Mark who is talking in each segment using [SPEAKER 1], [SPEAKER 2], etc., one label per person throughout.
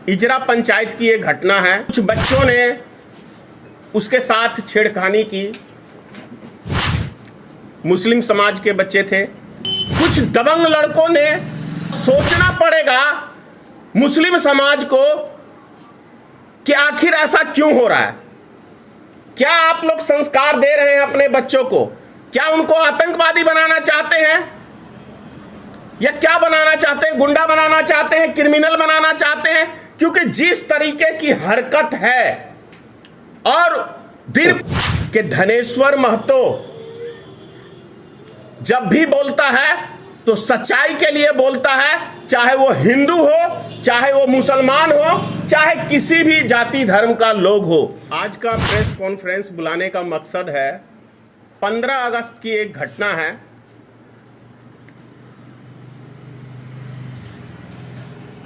[SPEAKER 1] इजरा पंचायत की ये घटना है। कुछ बच्चों ने उसके साथ छेड़खानी की। मुस्लिम समाज के बच्चे थे। कुछ दबंग लड़कों ने, सोचना पड़ेगा मुस्लिम समाज को कि आखिर ऐसा क्यों हो रहा है। क्या आप लोग संस्कार दे रहे हैं अपने बच्चों को? क्या उनको आतंकवादी बनाना चाहते हैं या क्या बनाना चाहते हैं? गुंडा बनाना चाहते हैं, क्रिमिनल बनाना चाहते हैं? क्योंकि जिस तरीके की हरकत है, और दिन के धनेश्वर महतो जब भी बोलता है तो सच्चाई के लिए बोलता है, चाहे वो हिंदू हो, चाहे वो मुसलमान हो, चाहे किसी भी जाति धर्म का लोग हो। आज का प्रेस कॉन्फ्रेंस बुलाने का मकसद है 15 अगस्त की एक घटना है।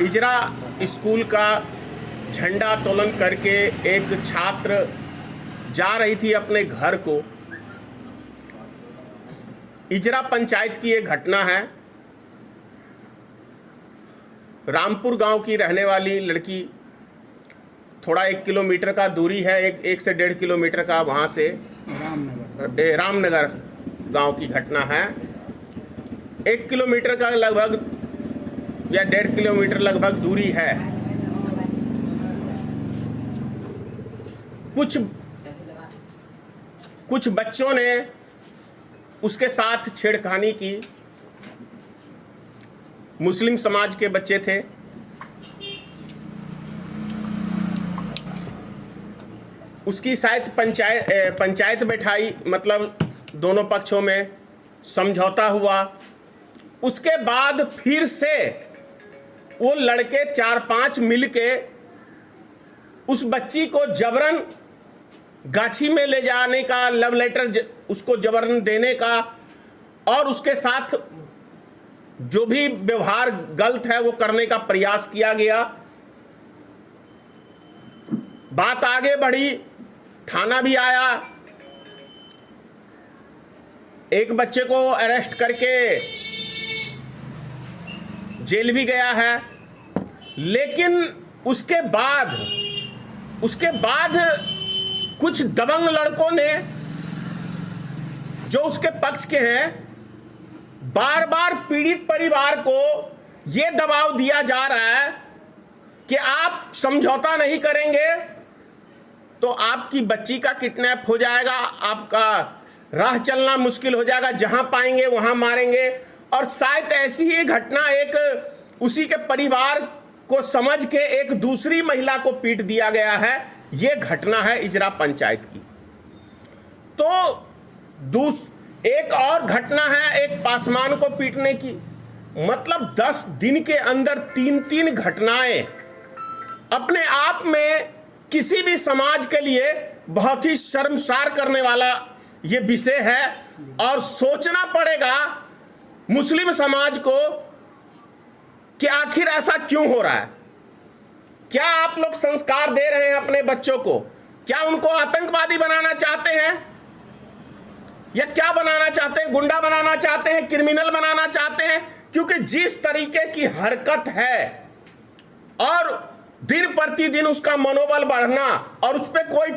[SPEAKER 1] इजरा स्कूल का झंडा तोलन करके एक छात्र जा रही थी अपने घर को। इजरा पंचायत की ये घटना है। रामपुर गांव की रहने वाली लड़की, थोड़ा 1 किलोमीटर का दूरी है, एक से 1.5 किलोमीटर का, वहाँ से रामनगर गांव की घटना है। 1 किलोमीटर का लगभग या 1.5 किलोमीटर लगभग दूरी है। कुछ बच्चों ने उसके साथ छेड़खानी की। मुस्लिम समाज के बच्चे थे। उसकी शायद पंचायत बैठाई, मतलब दोनों पक्षों में समझौता हुआ। उसके बाद फिर से वो लड़के 4-5 मिलके उस बच्ची को जबरन गाछी में ले जाने का, लव लेटर उसको जबरन देने का, और उसके साथ जो भी व्यवहार गलत है वो करने का प्रयास किया गया। बात आगे बढ़ी, थाना भी आया, एक बच्चे को अरेस्ट करके जेल भी गया है। लेकिन उसके बाद कुछ दबंग लड़कों ने, जो उसके पक्ष के हैं, बार बार पीड़ित परिवार को यह दबाव दिया जा रहा है कि आप समझौता नहीं करेंगे तो आपकी बच्ची का किडनैप हो जाएगा, आपका राह चलना मुश्किल हो जाएगा, जहां पाएंगे वहां मारेंगे। और शायद ऐसी ही घटना एक उसी के परिवार को समझ के एक दूसरी महिला को पीट दिया गया है। यह घटना है इजरा पंचायत की। तो एक और घटना है एक पासवान को पीटने की। मतलब 10 दिन के अंदर 3 घटनाएं अपने आप में किसी भी समाज के लिए बहुत ही शर्मसार करने वाला ये विषय है। और सोचना पड़ेगा मुस्लिम समाज को कि आखिर ऐसा क्यों हो रहा है। क्या आप लोग संस्कार दे रहे हैं अपने बच्चों को? क्या उनको आतंकवादी बनाना चाहते हैं या क्या बनाना चाहते हैं? गुंडा बनाना चाहते हैं, क्रिमिनल बनाना चाहते हैं? क्योंकि जिस तरीके की हरकत है, और दिन प्रतिदिन उसका मनोबल बढ़ना, और उस पर कोई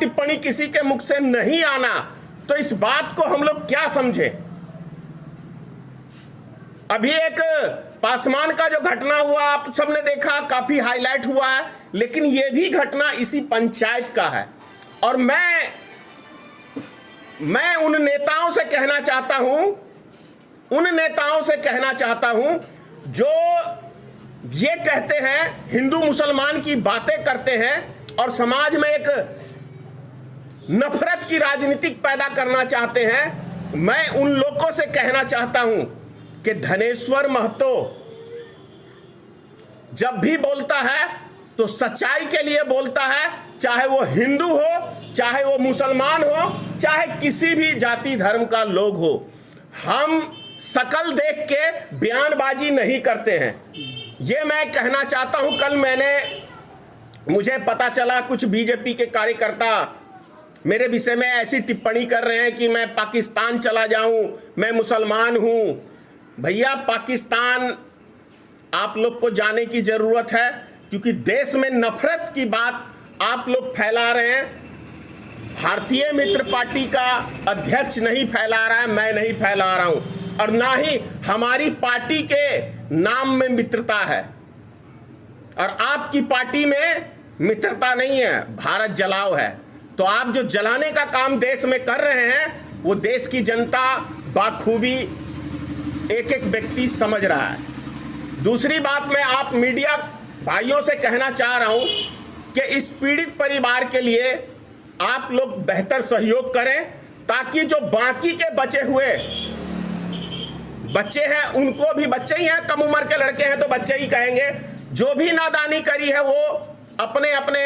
[SPEAKER 1] टिप्पणी किसी के मुख से नहीं आना, तो इस बात को हम लोग क्या समझे। अभी एक पासवान का जो घटना हुआ आप सबने देखा, काफी हाईलाइट हुआ है, लेकिन यह भी घटना इसी पंचायत का है। और मैं उन नेताओं से कहना चाहता हूं जो ये कहते हैं, हिंदू मुसलमान की बातें करते हैं और समाज में एक नफरत की राजनीति पैदा करना चाहते हैं। मैं उन लोगों से कहना चाहता हूं कि धनेश्वर महतो जब भी बोलता है तो सच्चाई के लिए बोलता है, चाहे वो हिंदू हो, चाहे वो मुसलमान हो, चाहे किसी भी जाति धर्म का लोग हो। हम शकल देख के बयानबाजी नहीं करते हैं। ये मैं कहना चाहता हूं। कल मुझे पता चला कुछ बीजेपी के कार्यकर्ता मेरे विषय में ऐसी टिप्पणी कर रहे हैं कि मैं पाकिस्तान चला जाऊं, मैं मुसलमान हूं। भैया, पाकिस्तान आप लोग को जाने की जरूरत है, क्योंकि देश में नफरत की बात आप लोग फैला रहे हैं। भारतीय मित्र पार्टी का अध्यक्ष नहीं फैला रहा है, मैं नहीं फैला रहा हूं, और ना ही हमारी पार्टी के नाम में मित्रता है, और आपकी पार्टी में मित्रता नहीं है, भारत जलाओ है। तो आप जो जलाने का काम देश में कर रहे हैं वो देश की जनता बाखूबी एक एक व्यक्ति समझ रहा है। दूसरी बात, मैं आप मीडिया भाइयों से कहना चाह रहा हूं कि इस पीड़ित परिवार के लिए आप लोग बेहतर सहयोग करें, ताकि जो बाकी के बचे हुए बच्चे हैं, उनको भी, बच्चे ही हैं, कम उम्र के लड़के हैं तो बच्चे ही कहेंगे, जो भी नादानी करी है वो अपने अपने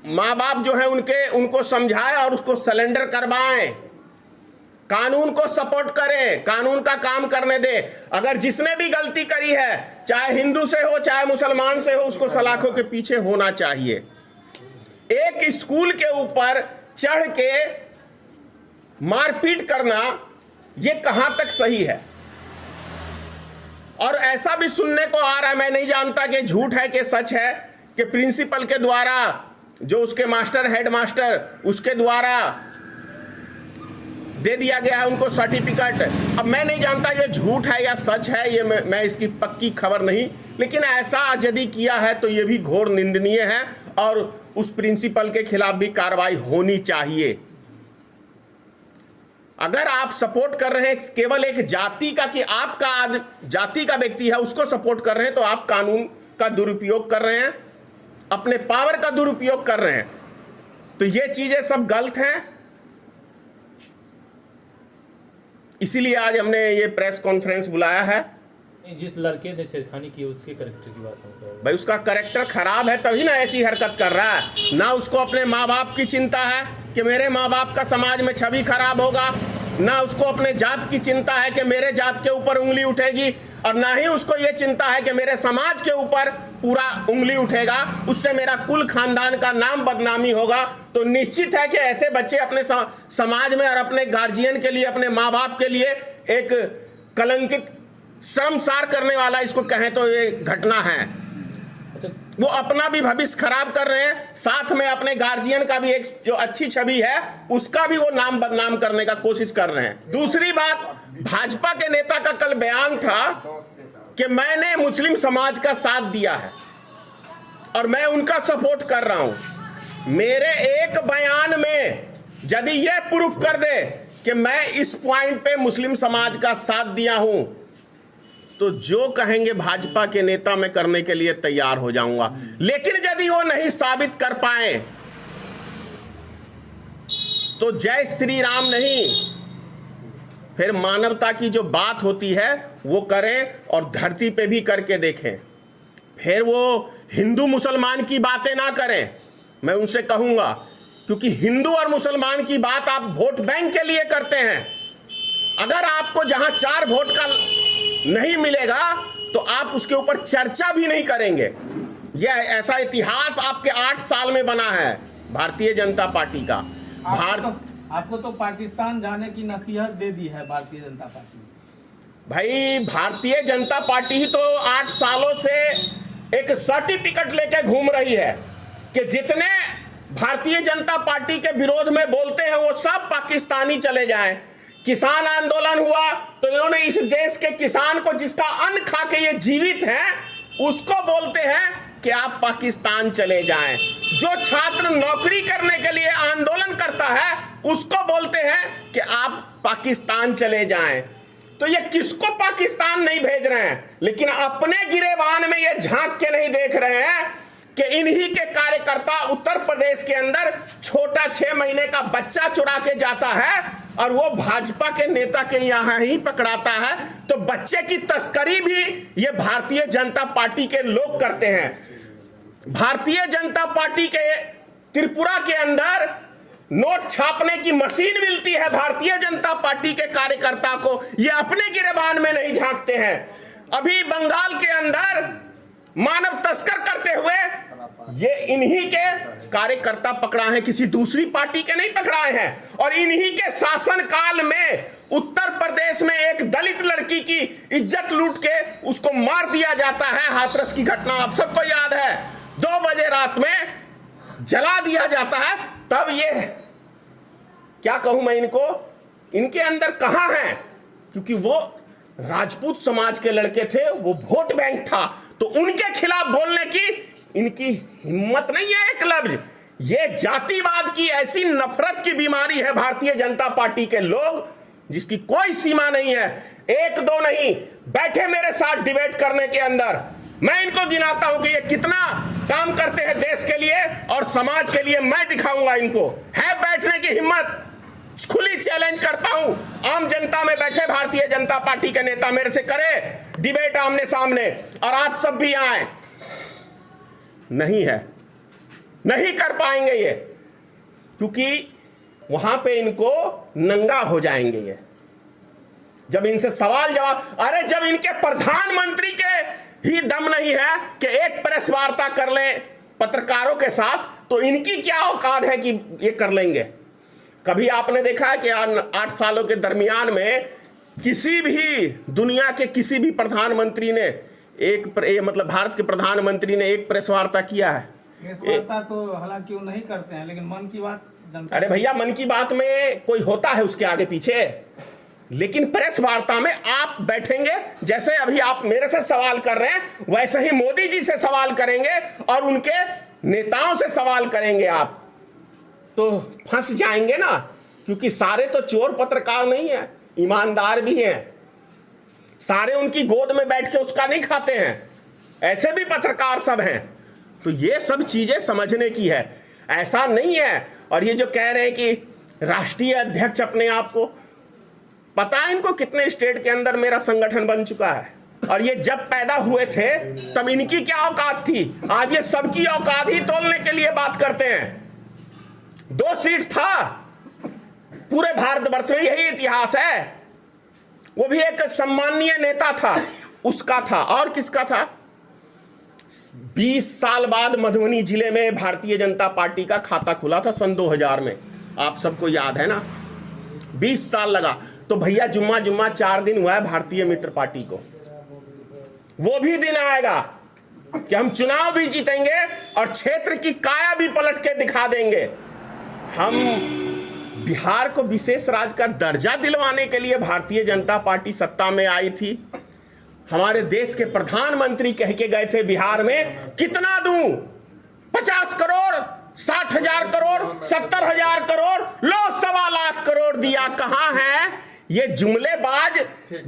[SPEAKER 1] माँ बाप जो है उनको समझाए और उसको सरेंडर करवाएं, कानून को सपोर्ट करें, कानून का काम करने दे। अगर जिसने भी गलती करी है, चाहे हिंदू से हो चाहे मुसलमान से हो, उसको सलाखों के पीछे होना चाहिए। एक स्कूल के ऊपर चढ़ के मारपीट करना ये कहां तक सही है? और ऐसा भी सुनने को आ रहा है, मैं नहीं जानता कि झूठ है कि सच है, कि प्रिंसिपल के द्वारा, जो उसके मास्टर हेडमास्टर, उसके द्वारा दे दिया गया है उनको सर्टिफिकेट। अब मैं नहीं जानता ये झूठ है या सच है, ये मैं इसकी पक्की खबर नहीं, लेकिन ऐसा यदि किया है तो ये भी घोर निंदनीय है और उस प्रिंसिपल के खिलाफ भी कार्रवाई होनी चाहिए। अगर आप सपोर्ट कर रहे हैं केवल एक जाति का, कि आपका जाति का व्यक्ति है उसको सपोर्ट कर रहे हैं, तो आप कानून का दुरुपयोग कर रहे हैं, अपने पावर का दुरुपयोग कर रहे हैं। तो ये चीजें सब गलत हैं। इसीलिए आज हमने ये प्रेस कॉन्फ्रेंस बुलाया है।
[SPEAKER 2] जिस लड़के ने छेड़खानी की उसके कैरेक्टर की बात है
[SPEAKER 1] भाई, उसका कैरेक्टर खराब है तभी ना ऐसी हरकत कर रहा है। ना उसको अपने माँ बाप की चिंता है कि मेरे माँ बाप का समाज में छवि खराब होगा, ना उसको अपने जात की चिंता है कि मेरे जात के ऊपर उंगली उठेगी, और ना ही उसको ये चिंता है कि मेरे समाज के ऊपर पूरा उंगली उठेगा, उससे मेरा कुल खानदान का नाम बदनामी होगा। तो निश्चित है कि ऐसे बच्चे अपने समाज में और अपने गार्जियन के लिए, अपने माँ बाप के लिए एक कलंकित, शर्मसार करने वाला, इसको कहें तो ये घटना है। वो अपना भी भविष्य खराब कर रहे हैं, साथ में अपने गार्जियन का भी एक जो अच्छी छवि है उसका भी वो नाम बदनाम करने का कोशिश कर रहे हैं। दूसरी बात, भाजपा के नेता का कल बयान था कि मैंने मुस्लिम समाज का साथ दिया है और मैं उनका सपोर्ट कर रहा हूं। मेरे एक बयान में यदि ये प्रूफ कर दे कि मैं इस पॉइंट पे मुस्लिम समाज का साथ दिया हूं, तो जो कहेंगे भाजपा के नेता मैं करने के लिए तैयार हो जाऊंगा। लेकिन यदि वो नहीं साबित कर पाए तो जय श्री राम नहीं, फिर मानवता की जो बात होती है वो करें और धरती पे भी करके देखें। फिर वो हिंदू मुसलमान की बातें ना करें, मैं उनसे कहूंगा, क्योंकि हिंदू और मुसलमान की बात आप वोट बैंक के लिए करते हैं। अगर आपको जहां 4 वोट का नहीं मिलेगा तो आप उसके ऊपर चर्चा भी नहीं करेंगे। यह ऐसा इतिहास आपके 8 साल में बना है भारतीय जनता पार्टी का।
[SPEAKER 3] आपको तो पाकिस्तान जाने की नसीहत दे दी है भारतीय जनता पार्टी।
[SPEAKER 1] भाई, भारतीय जनता पार्टी ही तो 8 सालों से एक सर्टिफिकेट लेके घूम रही है कि जितने भारतीय जनता पार्टी के विरोध में बोलते हैं वो सब पाकिस्तानी चले जाएं। किसान आंदोलन हुआ तो इन्होंने इस देश के किसान को, जिसका अन्न खा के ये जीवित हैं, उसको बोलते हैं कि आप पाकिस्तान चले जाएं। जो छात्र नौकरी करने के लिए आंदोलन करता है उसको बोलते हैं कि आप पाकिस्तान चले जाएं। तो ये किसको पाकिस्तान नहीं भेज रहे हैं, लेकिन अपने गिरेबान में ये झांक के नहीं देख रहे हैं कि इन्हीं के कार्यकर्ता उत्तर प्रदेश के अंदर छोटा 6 महीने का बच्चा चुरा के जाता है और वो भाजपा के नेता के यहां ही पकड़ाता है। तो बच्चे की तस्करी भी ये भारतीय जनता पार्टी के लोग करते हैं। भारतीय जनता पार्टी के त्रिपुरा के अंदर नोट छापने की मशीन मिलती है भारतीय जनता पार्टी के कार्यकर्ता को, ये अपने गिरेबान में नहीं झांकते हैं। अभी बंगाल के अंदर मानव तस्कर करते हुए ये इन्हीं के कार्यकर्ता पकड़ा है, किसी दूसरी पार्टी के नहीं पकड़ाए हैं। और इन्हीं के शासन काल में उत्तर प्रदेश में एक दलित लड़की की इज्जत लूट के उसको मार दिया जाता है। हाथरस की घटना आप सबको याद है। है 2 बजे रात में जला दिया जाता है, तब ये क्या कहूं मैं इनको, इनके अंदर कहां है, क्योंकि वो राजपूत समाज के लड़के थे, वो वोट बैंक था, तो उनके खिलाफ बोलने की इनकी हिम्मत नहीं है एक लफ्ज। ये जातिवाद की ऐसी नफरत की बीमारी है भारतीय जनता पार्टी के लोग, जिसकी कोई सीमा नहीं है। 1-2 नहीं, बैठे मेरे साथ डिबेट करने के अंदर, मैं इनको गिनाता हूं कि ये कितना काम करते हैं देश के लिए और समाज के लिए, मैं दिखाऊंगा इनको है बैठने की हिम्मत। खुली चैलेंज करता हूं, आम जनता में बैठे भारतीय जनता पार्टी के नेता मेरे से करे डिबेट आमने सामने, और आप सब भी आए। नहीं है, नहीं कर पाएंगे ये, क्योंकि वहां पे इनको नंगा हो जाएंगे ये जब इनसे सवाल जवाब। अरे जब इनके प्रधानमंत्री के ही दम नहीं है कि एक प्रेस वार्ता कर लें पत्रकारों के साथ, तो इनकी क्या औकात है कि ये कर लेंगे। कभी आपने देखा है कि 8 सालों के दरमियान में किसी भी दुनिया के किसी भी प्रधानमंत्री ने मतलब भारत के प्रधानमंत्री ने एक प्रेस वार्ता किया है?
[SPEAKER 3] प्रेस वार्ता तो हालांकि वो नहीं करते हैं, लेकिन मन की बात जनता।
[SPEAKER 1] अरे भैया, मन की बात में कोई होता है उसके आगे पीछे, लेकिन प्रेस वार्ता में आप बैठेंगे, जैसे अभी आप मेरे से सवाल कर रहे हैं वैसे ही मोदी जी से सवाल करेंगे और उनके नेताओं से सवाल करेंगे आप, तो फंस जाएंगे ना, क्योंकि सारे तो चोर पत्रकार नहीं है, ईमानदार भी हैं। सारे उनकी गोद में बैठ के उसका नहीं खाते हैं, ऐसे भी पत्रकार सब हैं। तो ये सब चीजें समझने की है, ऐसा नहीं है। और ये जो कह रहे हैं कि राष्ट्रीय अध्यक्ष अपने आप को, पता है इनको कितने स्टेट के अंदर मेरा संगठन बन चुका है, और ये जब पैदा हुए थे तब इनकी क्या औकात थी, आज ये सबकी औकात ही तोलने के लिए बात करते हैं। 2 सीट था पूरे भारतवर्ष में, यही इतिहास है। वो भी एक सम्माननीय नेता था, उसका था। और किसका था? 20 साल बाद मधुबनी जिले में भारतीय जनता पार्टी का खाता खुला था सन 2000 में, आप सबको याद है ना। 20 साल लगा। तो भैया जुम्मा 4 दिन हुआ है भारतीय मित्र पार्टी को। वो भी दिन आएगा कि हम चुनाव भी जीतेंगे और क्षेत्र की काया भी पलट के दिखा देंगे। हम बिहार को विशेष राज्य का दर्जा दिलवाने के लिए भारतीय जनता पार्टी सत्ता में आई थी। हमारे देश के प्रधानमंत्री कह के गए थे बिहार में कितना दूं, 50 करोड़, 60,000 करोड़, 70,000 करोड़, लो 1.25 लाख करोड़ दिया। कहां है ये जुमलेबाज?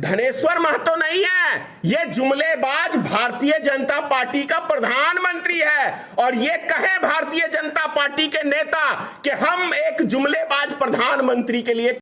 [SPEAKER 1] धनेश्वर महतो नहीं है, ये जुमलेबाज भारतीय जनता पार्टी का प्रधानमंत्री है। और ये कहे भारतीय जनता पार्टी के नेता कि हम एक जुमलेबाज प्रधानमंत्री के लिए